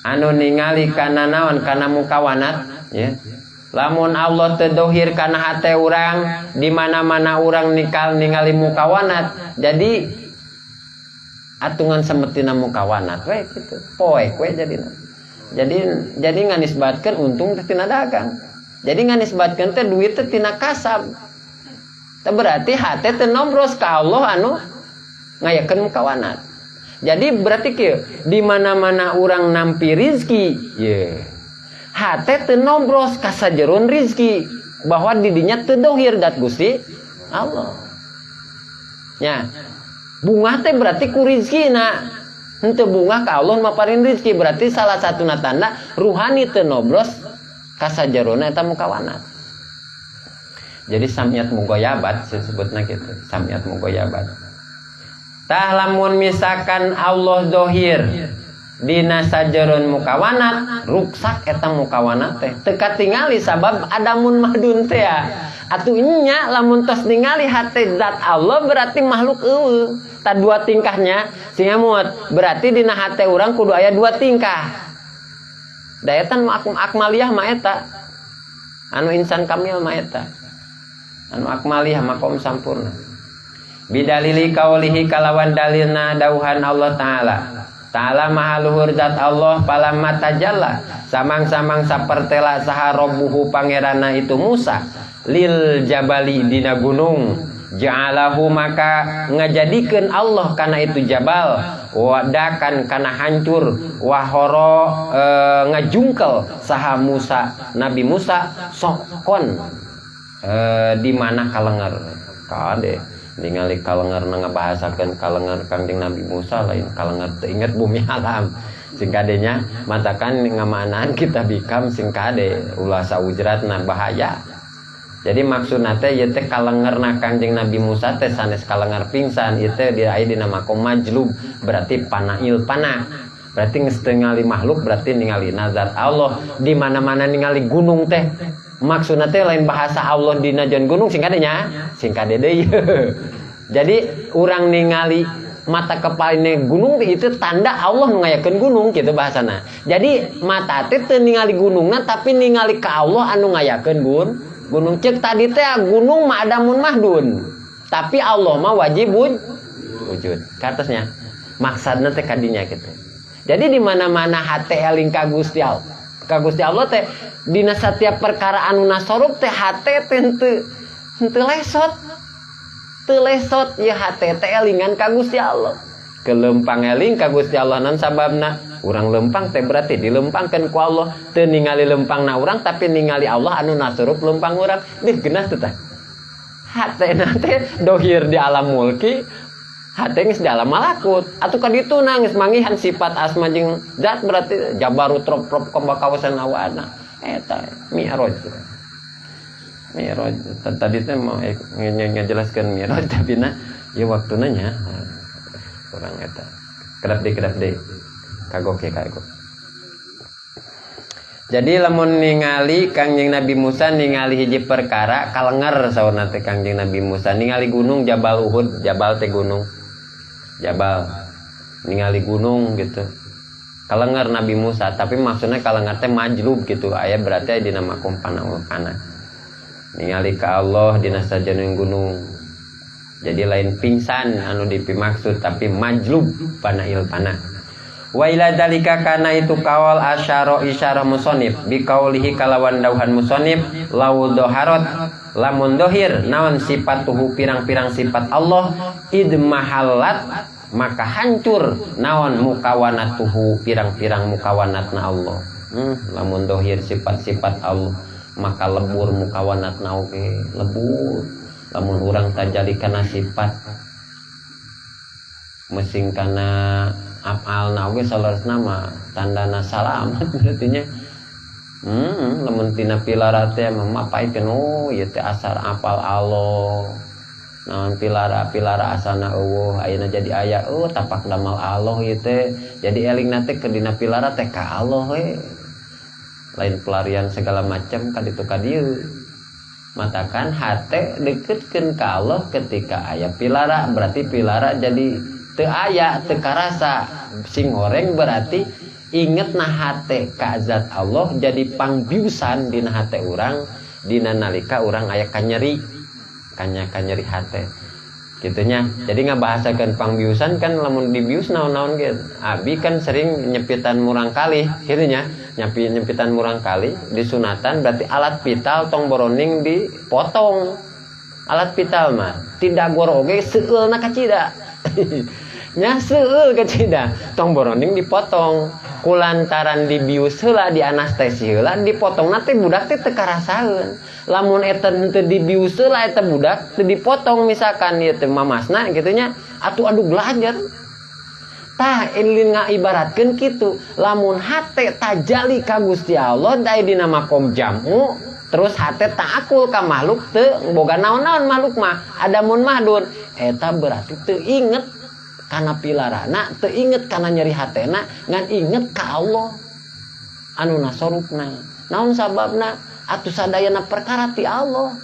Speaker 1: anu ningali kana naon kana mukawanat ya. Lamun Allah terdohir kana hate urang di mana-mana urang ningali mukawanat jadi atungan semetina mukawanat we kitu poek we jadina jadi nganisbatkeun untung teh tina dagang jadi nganisbatkeun teh duit teh tina kasab teh berarti hate teh nombros ka Allah anu ngayakeun mukawanat jadi berarti kieu di mana-mana urang nampi rezeki hate teu nombros ka sajeroen rizki bahwa didinya teu dohir dat Gusti Allah. Ya. Bunga teh berarti ku rizkina. Henteu bunga ka Allah maparin rizki, berarti salah satu tanda ruhani teu nobros kasajarona eta mukawana. Jadi samiyat mugoyabat disebutna kitu, samiyat mugoyabat. Tah lamun misalkan Allah dohir dina sajaron mukawanat, ruksak eta mukawanat teh teu katingali sabab adamun mahdun teh ya. Atuh nya lamun tos ningali hate zat Allah berarti makhluk eueuh. Ta dua tingkahnya singamut berarti dina hate urang kudu aya dua tingkah. Daetan akmaliyah mah eta. Anu insan kamil mah eta. Anu akmaliyah makom sampurna. Bidalili kaulihi kalawan dalilna dauhan Allah Ta'ala. Ta'ala maha luhur zat Allah palamma tajalla samang-samang sapertela saha robbuhu pangerana itu Musa lil jabali dina gunung ja'alahu maka ngajadikeun Allah kana itu jabal wadakan kana hancur wahoro ngajungkel saha Musa Nabi Musa sokon di mana kalenger kade ningali kalenger ngabahasakeun kalenger Kangjeng Nabi Musa lain kalenger teu inget bumi alam sing kadenya matakan ngamanaan kita bikam sing kade ulah saujratna bahaya. Jadi maksudna teh ieu teh kalengerna Kangjeng Nabi Musa teh sanes kalenger pingsan ieu teh di aya dina makom majlub berarti panail panah. Berarti geus teu ningali makhluk berarti ningali nazar Allah di mana-mana ningali gunung teh. Maksudna teh lain bahasa Allah dina jon gunung sing kadenya sing kade deui. Jadi urang ningali mata kepaline gunung itu tanda Allah ngayakeun gunung gitu bahasana. Jadi mata teh teu ningali gunungna tapi ningali ka Allah anu ngayakeun gunung. Cek tadi teh gunung mah adamun mahdun. Tapi Allah mah wajib wujud. Katosnya maksudna teh kadinya gitu. Jadi di mana-mana hate eling ka Gusti Allah. Ka Gusti Allah teh dina setiap perkara anu nasorup teh hate teh henteu lesot. Teu lesot ieu hate teh elingan ka Gusti Allah. Kelempang eling ka Gusti Allah naon sababna? Urang lempang teh berarti dilempangkeun ku Allah. Teu ningali lempangna urang tapi ningali Allah anu nasorup lempang urang. Dih geunah teh tah. Hatena teh dohir di alam mulki, hate geus di alam malakut. Atuh ka ditu nangis mangihan sifat asma jeung zat berarti jabarut trop komba kawasan awana. Eta mi'raj. Mi'raj tadi teh mau ngajelaskeun mi'raj tapi na ieu waktuna nya urang eta. Kedap deui. Kagok. Jadi lamun ningali Kangjeng Nabi Musa ningali hiji perkara kalenger saurna teh Kangjeng Nabi Musa ningali gunung Jabal Uhud, jabal teh gunung. Jabal ningali gunung gitu. Kalenger Nabi Musa tapi maksudnya kalenger teh majlub gitu. Aya berarti aya dina makom panah. Ningali ka Allah dina sajeun gunung. Jadi lain pingsan anu dipimaksud tapi majlub panail panah. Wa ila dalika kana itu kawal isyarah musonif bi kaulihi kalawan dauhan musonif lau doharot lamun dohir naon sifatuhu pirang-pirang sifat Allah idmahallat maka hancur naon mukawanatuhu pirang-pirang mukawanatna Allah. Lamun dohir sifat-sifat Allah maka lebur mukawanatna oge lebur. Lamun urang tajali kana sifat mesing kana afal nawe salerosna mah tandana salamat berarti nya. Lamun tina pilara teh mapaikeun ieu teh asar apal Allah. Naon pilara asana eueuh ayeuna jadi aya tapak damal Allah ieu teh. Jadi elingna teh ke dina pilara teh ka Allah we. Lain pelarian segala macam ka ditu ka dieu. Matakan hate deketkeun ka Allah ketika aya pilara berarti pilara jadi teu aya teu karasa sing goreng berarti inget na hate ka zat Allah jadi pangbiusan dina hate urang dina nalika urang aya kanyeri hate gitunya. Jadi ngabahasakeun pangbiusan kan lamun dibius naon-naon gitu. Abi kan sering nyepitan murang kali kitu nya nyepitan murang kali disunatan berarti alat vital tong boroning dipotong. Alat vital mah tidak goro oge seueulna kacida nya seueul kecida tong boroning dipotong
Speaker 3: kulantaran dibius heula di anestesi heula dipotongna teh budak teh teu karasaeun. Lamun eta teu dibius heula eta budak teu dipotong misalkan ieu teh mamasna kitu nya atuh belajar. Tah ilin ngaibaratkeun kitu, lamun hate tajali ka Gusti Allah da dina makom jamu, terus hate taakul ka makhluk teu boga naon-naon makhluk mah, adamun mahdun, eta berarti teu inget kana pilarana, teu inget kana nyeri hatena, ngan inget ka Allah anu nasorupna. Naon sababna? Atuh sadayana perkara ti Allah.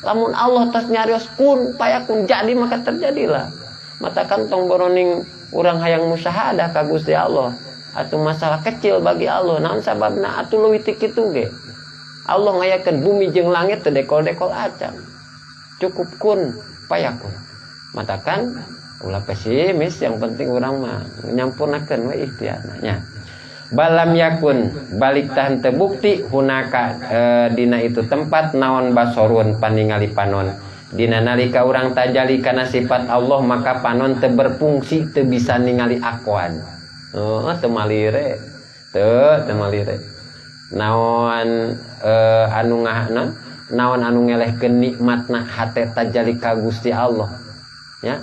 Speaker 3: Lamun Allah tos nyarios kun payakun jadi maka terjadilah. Mata kantong boroning urang hayang musyahadah ka Gusti Allah atuh masalah kecil bagi Allah. Naon sababna? Atuh leuwih ti kitu ge. Allah ngayakeun bumi jeung langit teu dekol-dekol acan. Cukup kun payakun. Matakan ulah pesimis, yang penting urang mah nyampurnakeun we ikhtiarna nya. Balam yakun balik tahan terbukti hunaka dina itu tempat naon basorun paningali panon. Dina nalika urang tajali kana sifat Allah maka panon teu berfungsi, teu bisa ningali akuan. Teu malire. Teu malire. Naon anu ngahna, naon anu ngelehkeun nikmatna hate tajali ka Gusti Allah. Ya.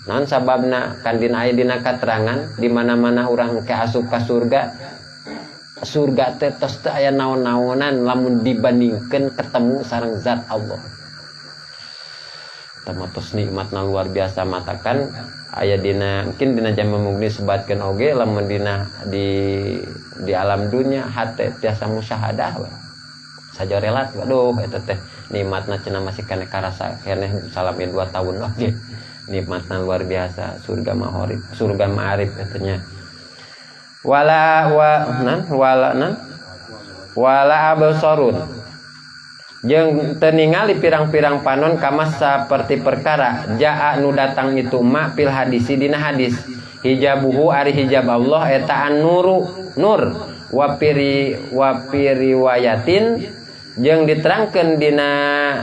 Speaker 3: Naon sababna kan dina aya dina katerangan di mana-mana urang ke asup ka surga. Surga teh tos teu aya naon-naonan lamun dibandingkeun ketemu sareng zat Allah. Tamatos nikmatna luar biasa matakan aya dina mungkin dina jamu mugni sebatkeun oge lamun dina di alam dunya hate tiasa musyahadah we. Sajorelat waduh eta teh nikmatna cenah masih kana karasa keneh salamin 2 tahun oge. Nikmatna luar biasa surga mahorib, surga ma'arif katanya. Wala absarun jeung teu ningali pirang-pirang panon kama saperti perkara jaa nu datang itu ma fil hadisi dina hadis hijabuhu ari hijab Allah eta an-nuru nur wa riwayatin jeung diterangkeun dina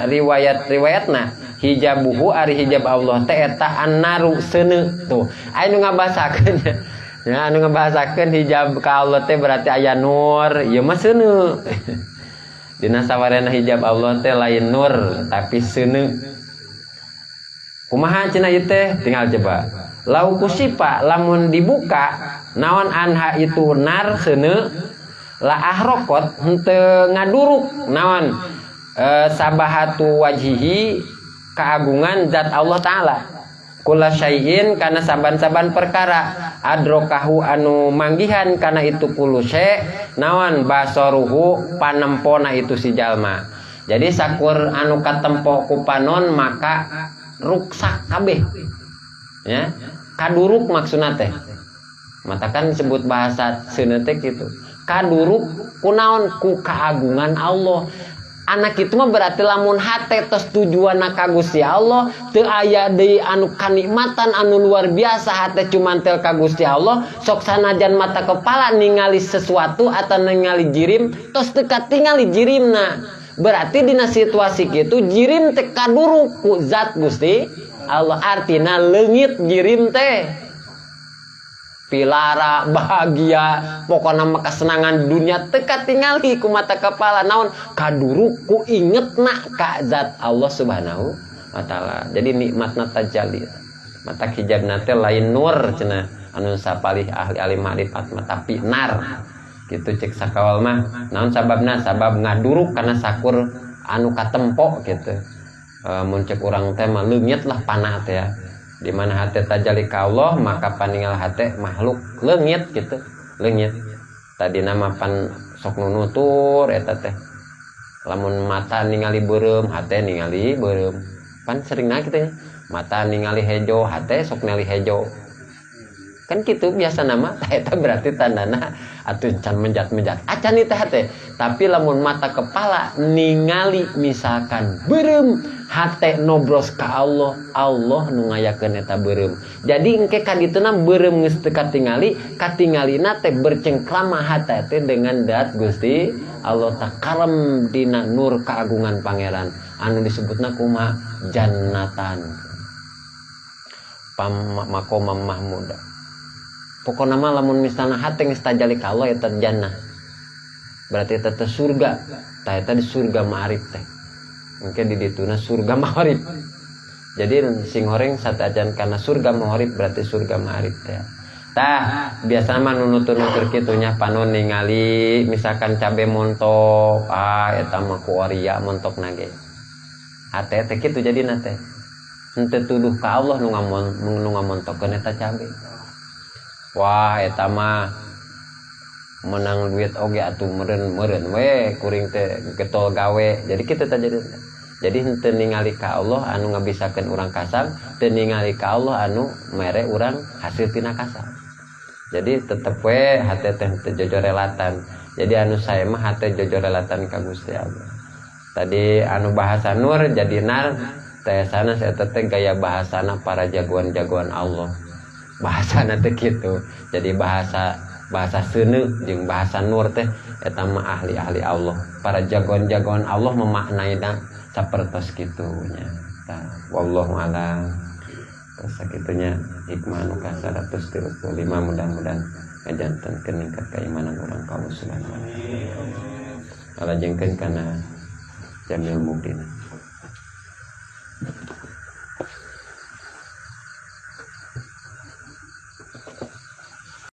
Speaker 3: riwayatna hijabuhu ari hijab Allah teh eta an-naru seuneu tuh anu ngabasakeun ya anu ngabasakeun hijab ka Allah teh berarti aya nur ieu mah seuneu. Dina sawarena hijab Allah teh lain nur tapi seuneu. Kumaha cenah ieu teh? Tinggal coba. Lau kusipa lamun dibuka naon anha itu nar seuneu la ahrokot henteu ngaduruk naon sabahatu wajhihi keagungan zat Allah taala. Kula syai'in kana saban-saban perkara adrokahu anu manggihan kana itu kuluse naon basoruhu panempona itu si jalma. Jadi sakur anu katempo ku panon maka ruksak kabeh. Ya, kaduruk maksudna teh. Matakan disebut bahasa seuneu teh kitu. Kaduruk kunaon ku keagungan Allah. Anak itu mah berarti lamun hate tos tujuanna ka Gusti Allah teu aya deui anu kanikmatan anu luar biasa hate cuman tel ka Gusti Allah sok sanajan mata kepala ningali sesuatu atau ningali jirim tos teu katingali jirimna berarti dina situasi kitu jirim teh kaduruk ku zat Gusti Allah artina leungit jirim teh pilara bahagia pokona mah kesenangan dunia teu katingali ku mata kepala naon kaduruk ku ingetna ka zat Allah Subhanahu wa taala. Jadi nikmatna tajalli mata hijabna teh lain nur cenah anu sapalih ahli ma'rifat mah tapi nar kitu cek sakawal mah naon sababna sabab ngaduruk kana sakur anu katempo kitu. Mun cek urang teh mah leungit lah panah teh ya. Di mana hati tajalli ka Allah maka paningal hati makhluk leungit gitu leungit tadi nama pan sok nunutur eta teh lamun mata ningali beureum hati ningali beureum pan seringna kitu nya mata ningali hejo hati sok ningali hejo kan kitu biasa nama eta berarti tandana atuh can menjat-menjat acan itu hati tapi lamun mata kepala ningali misalkan beureum hate nobros ka Allah, Allah nu ngayakeun eta beureum. Jadi engke kadituna beureum geus teu katingali, katingalina teh bercengkrama hate teh dengan zat Gusti Allah takarem dina nur keagungan pangeran anu disebutna kumaha jannatan. Makomam mahmuda. pokokna mah lamun misalna hate geus tajali ka Allah eta jannah berarti eta teh surga tah eta di surga ma'arif teh mungkin di dituna surga ma'arif jadi sing horeng satajan karena surga ma'arif berarti surga ma'arif teh tah biasa mah nunutur-nutur kitu nya panon ningali misalkan cabe montok eta mah ku waria montok nage hate teh kitu jadi nate henteu tuduh ka Allah nu ngamontokkeun eta cabe wah eta mah menang duit oge atuh meureun we kuring teh getol gawe jadi kitu teh jadi henteu ningali ka Allah anu ngabisakeun urang kasar teu ningali ka Allah anu mere urang hasil tina kasar jadi tetep we hate teh teu jojorelatan jadi anu sae mah hate jojorelatan ka Gusti Allah tadi anu bahasa nur jadi nar teh sanes eta teh gaya bahasana para jagoan-jagoan Allah bahasana teh kitu jadi bahasa seuneu jeung bahasa nur teh eta mah ahli-ahli Allah para jagoan-jagoan Allah memaknaina sapertos kitu nya tah wallahu a'lam sakitunya hikmah anu ka 135 mudah-mudahan ngajantenkeun ningkat keimanan urang ka Allah subhanahu wa taala alajengkeun kana jamil mukdin